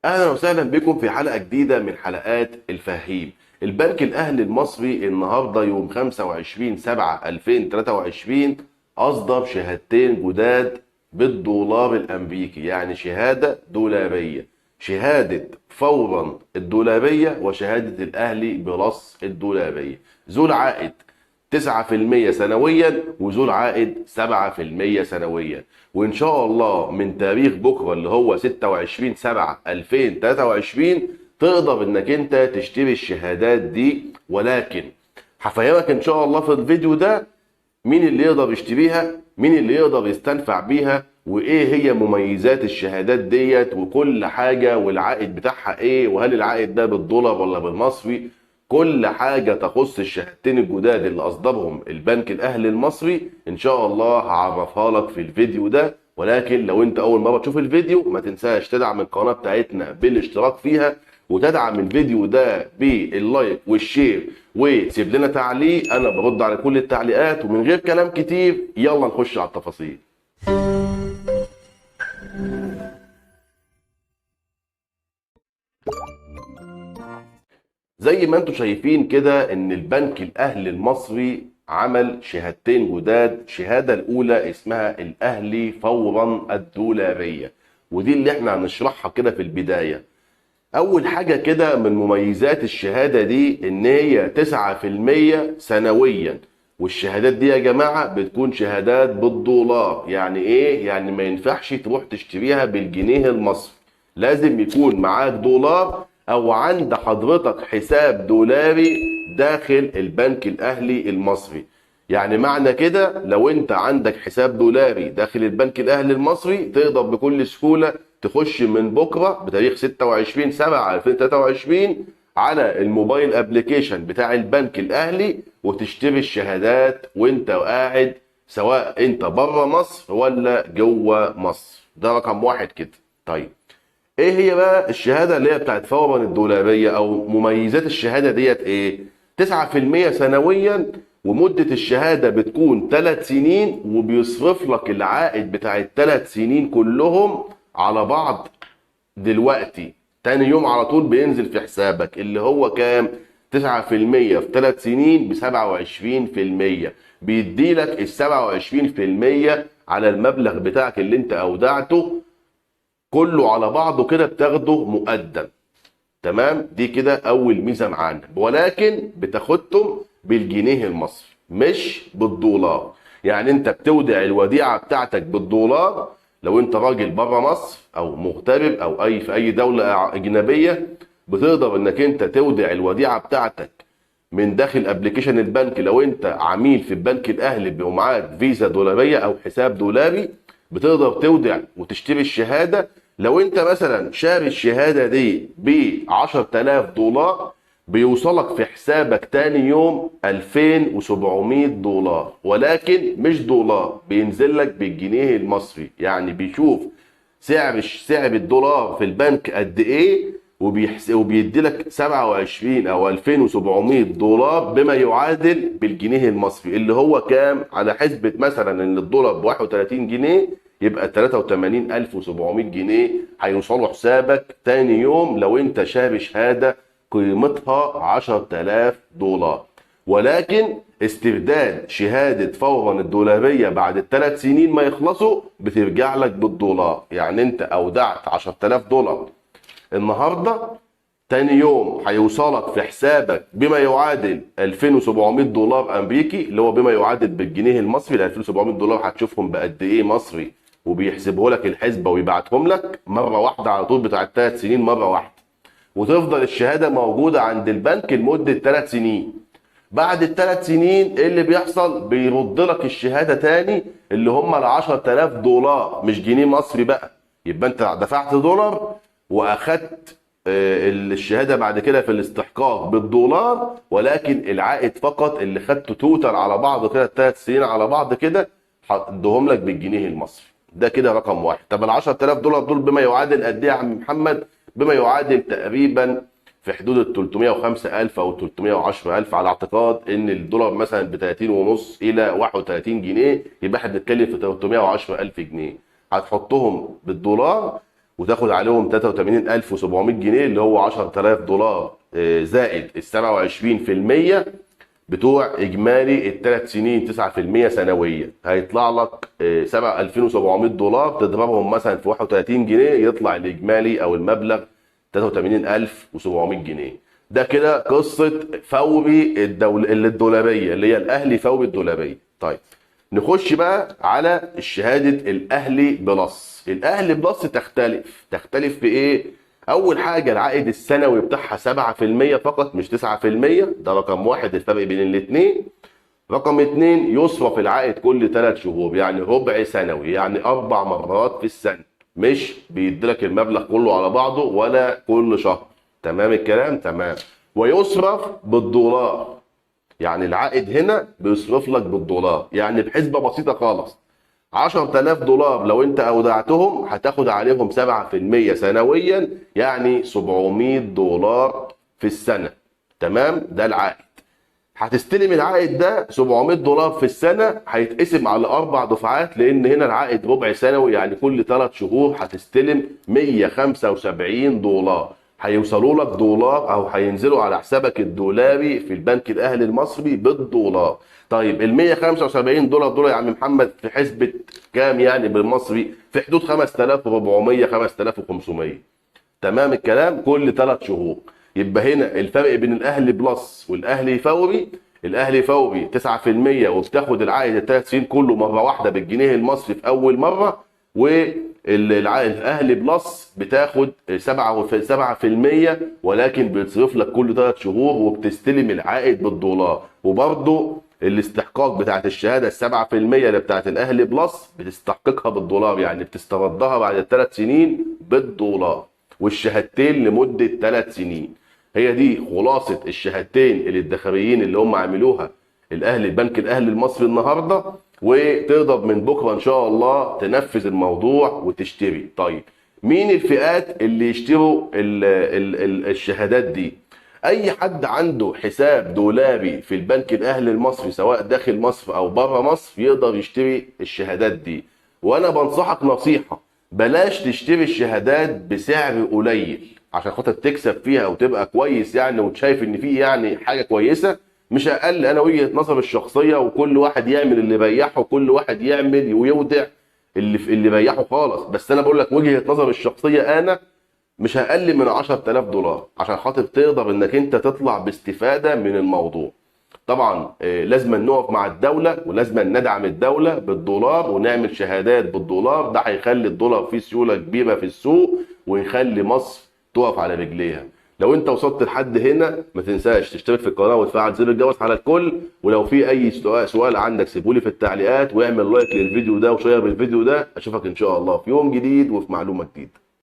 اهلا وسهلا بكم في حلقه جديده من حلقات الفهيم. البنك الاهلي المصري النهارده يوم 25/7/2023 اصدر شهادتين جداد بالدولار الامريكي، يعني شهاده دولاريه، شهاده فورا الدولاريه وشهاده الاهلي بلس الدولاريه، ذو العائد 9% سنويا وذو العائد 7% سنويا. وان شاء الله من تاريخ بكره اللي هو 26/7/2023 تقدر انك انت تشتري الشهادات دي. ولكن هفهمك ان شاء الله في الفيديو ده مين اللي يقدر يشتريها، مين اللي يقدر يستنفع بيها، وايه هي مميزات الشهادات ديت وكل حاجة، والعائد بتاعها ايه، وهل العائد ده بالدولار ولا بالمصري. كل حاجة تخص الشهادتين الجداد اللي اصدرهم البنك الاهلي المصري ان شاء الله هعرفها لك في الفيديو ده. ولكن لو انت اول مرة تشوف الفيديو ما تنساش تدعم القناة بتاعتنا بالاشتراك فيها، وتدعم الفيديو ده باللايك والشير، وسيب لنا تعليق، انا برد على كل التعليقات. ومن غير كلام كتير يلا نخش على التفاصيل. زي ما انتم شايفين كده ان البنك الاهلي المصري عمل شهادتين جداد. الشهاده الاولى اسمها الاهلي فورا الدولاريه، ودي اللي احنا هنشرحها كده في البدايه. اول حاجة كده من مميزات الشهادة دي ان هي 9% سنويا. والشهادات دي يا جماعة بتكون شهادات بالدولار. يعني ايه؟ يعني ما ينفعش تروح تشتريها بالجنيه المصري، لازم يكون معاك دولار او عند حضرتك حساب دولاري داخل البنك الاهلي المصري. يعني معنى كده لو انت عندك حساب دولاري داخل البنك الاهلي المصري تقدر بكل سهولة تخش من بكره بتاريخ 26/7/2023 على الموبايل ابلكيشن بتاع البنك الاهلي وتشتري الشهادات وانت قاعد، سواء انت بره مصر ولا جوه مصر. ده رقم واحد كده. طيب ايه هي بقى الشهاده اللي هي بتاعت فورا الدولاريه، او مميزات الشهاده ديت ايه؟ 9% سنويا، ومده الشهاده بتكون 3 سنين، وبيصرف لك العائد بتاع الثلاث سنين كلهم على بعض دلوقتي. تاني يوم على طول بينزل في حسابك، اللي هو كام؟ 9% في 3 سنين ب 27%. بيدي لك ال 27% على المبلغ بتاعك اللي انت اودعته كله على بعضه كده، بتاخده مقدم. تمام؟ دي كده اول ميزه معانا. ولكن بتاخدهم بالجنيه المصري مش بالدولار. يعني انت بتودع الوديعه بتاعتك بالدولار لو انت راجل بره مصر او مغترب او في اي دوله اجنبيه، بتقدر انك انت تودع الوديعه بتاعتك من داخل ابلكيشن البنك. لو انت عميل في البنك الاهلي ومعاك فيزا دولاريه او حساب دولاري بتقدر تودع وتشتري الشهاده. لو انت مثلا شاري الشهاده دي ب 10000 دولار بيوصلك في حسابك تاني يوم 2700 دولار، ولكن مش دولار، بينزل لك بالجنيه المصري. يعني بيشوف سعر الدولار في البنك قد ايه، وبيدي لك 27 او 2700 دولار بما يعادل بالجنيه المصري اللي هو كام؟ على حسبة مثلا ان الدولار ب 31 جنيه يبقى 83700 جنيه هيوصلوا حسابك تاني يوم لو انت شاري شهاده قيمتها 10000 دولار. ولكن استرداد شهاده فورا الدولاريه بعد الثلاث سنين ما يخلصوا بترجع لك بالدولار. يعني انت اودعت 10000 دولار النهارده، تاني يوم هيوصلك في حسابك بما يعادل 2700 دولار امريكي، اللي هو بما يعادل بالجنيه المصري. ال 2700 دولار هتشوفهم بقد ايه مصري، وبيحسبه لك الحسبه ويبعتهم لك مره واحده على طول بتاع الثلاث سنين مره واحده. وتفضل الشهاده موجوده عند البنك لمده 3 سنين. بعد الثلاث سنين ايه اللي بيحصل؟ بيرد لك الشهاده تاني اللي هم ال 10000 دولار، مش جنيه مصري بقى. يبقى انت دفعت دولار واخدت الشهاده بعد كده في الاستحقاق بالدولار، ولكن العائد فقط اللي خدته توتال على بعضه كده الثلاث سنين على بعض كده هديهم لك بالجنيه المصري. ده كده رقم واحد. طب ال 10000 دولار دول بما يعادل قد ايه يا عم محمد؟ بما يعادل تقريبا في حدود ال 305000 او 310000 على اعتقاد ان الدولار مثلا ب 30 ونص الى 31 جنيه، يبقى احنا بنتكلم في 310000 جنيه. هتحطهم بالدولار وتاخد عليهم 83700 جنيه اللي هو 10000 دولار زائد ال 27% بتوع اجمالي الثلاث سنين 9% سنويا، هيطلع لك 2700 دولار تضربهم مثلا في 31 جنيه يطلع الاجمالي او المبلغ 83700 جنيه. ده كده قصه فوري الدولاريه اللي هي الاهلي فوري الدولاريه. طيب نخش بقى على الشهاده الاهلي بلس. الاهلي بلس تختلف في ايه؟ اول حاجه العائد السنوي بتاعها 7% فقط مش 9%، ده رقم واحد الفرق بين الاثنين. رقم اتنين يصرف العائد كل 3 شهور، يعني ربع سنوي، يعني 4 مرات في السنه، مش بيديلك المبلغ كله على بعضه ولا كل شهر. تمام الكلام؟ تمام. ويصرف بالدولار، يعني العائد هنا بيصرف لك بالدولار، يعني بحسبه بسيطه خالص 10000 دولار لو انت اودعتهم هتاخد عليهم 7% سنويا، يعني 700 دولار في السنه. تمام؟ ده العائد. هتستلم العائد ده 700 دولار في السنه، هيتقسم على 4 دفعات، لان هنا العائد ربع سنوي، يعني كل 3 شهور هتستلم 175 دولار، هيوصلوا لك دولار او هينزلوا على حسابك الدولاري في البنك الاهلي المصري بالدولار. طيب ال 175 دولار دول يا عم محمد في حسبه كام يعني بالمصري؟ في حدود 5400 5500. تمام الكلام؟ كل 3 شهور. يبقى هنا الفرق بين الاهلي بلس والاهلي فوري، الاهلي فوري 9% وبتاخد العائد الثلاث سنين كله مره واحده بالجنيه المصري في اول مره، والعائد الاهلي بلس بتاخد 7% ولكن بيتصرف لك كل 3 شهور وبتستلم العائد بالدولار. وبرضه الاستحقاق بتاعت الشهاده ال 7% اللي بتاعت الاهلي بلس بتستحققها بالدولار، يعني بتستردها بعد ال3 سنين بالدولار، والشهادتين لمده 3 سنين. هي دي خلاصه الشهادتين اللي الداخليين اللي هم عملوها الاهلي البنك الاهلي المصري النهارده، وتقدر من بكره ان شاء الله تنفذ الموضوع وتشتري. طيب مين الفئات اللي يشتروا الشهادات دي؟ اي حد عنده حساب دولاري في البنك الاهلي المصري سواء داخل مصر او بره مصر يقدر يشتري الشهادات دي. وانا بنصحك نصيحه، بلاش تشتري الشهادات بسعر قليل عشان خاطر تكسب فيها وتبقى كويس يعني، وشايف ان في يعني حاجه كويسه مش اقل. انا وجهه نظري الشخصيه، وكل واحد يعمل اللي يريحه، كل واحد يعمل ويودع اللي يريحه خالص، بس انا بقول لك وجهه نظري الشخصيه، انا مش اقل من 10000 دولار عشان خاطر تقدر انك انت تطلع باستفاده من الموضوع. طبعا لازم نقف مع الدوله، ولازم ندعم الدوله بالدولار ونعمل شهادات بالدولار، ده هيخلي الدولار فيه سيوله كبيره في السوق ويخلي مصر تقف على رجليها. لو انت وصلت لحد هنا ما تنساش تشترك في القناه وتفعل زر الجرس على الكل، ولو في اي سؤال عندك سيبولي في التعليقات، واعمل لايك للفيديو ده وشير الفيديو ده. اشوفك ان شاء الله في يوم جديد وفي معلومه جديده.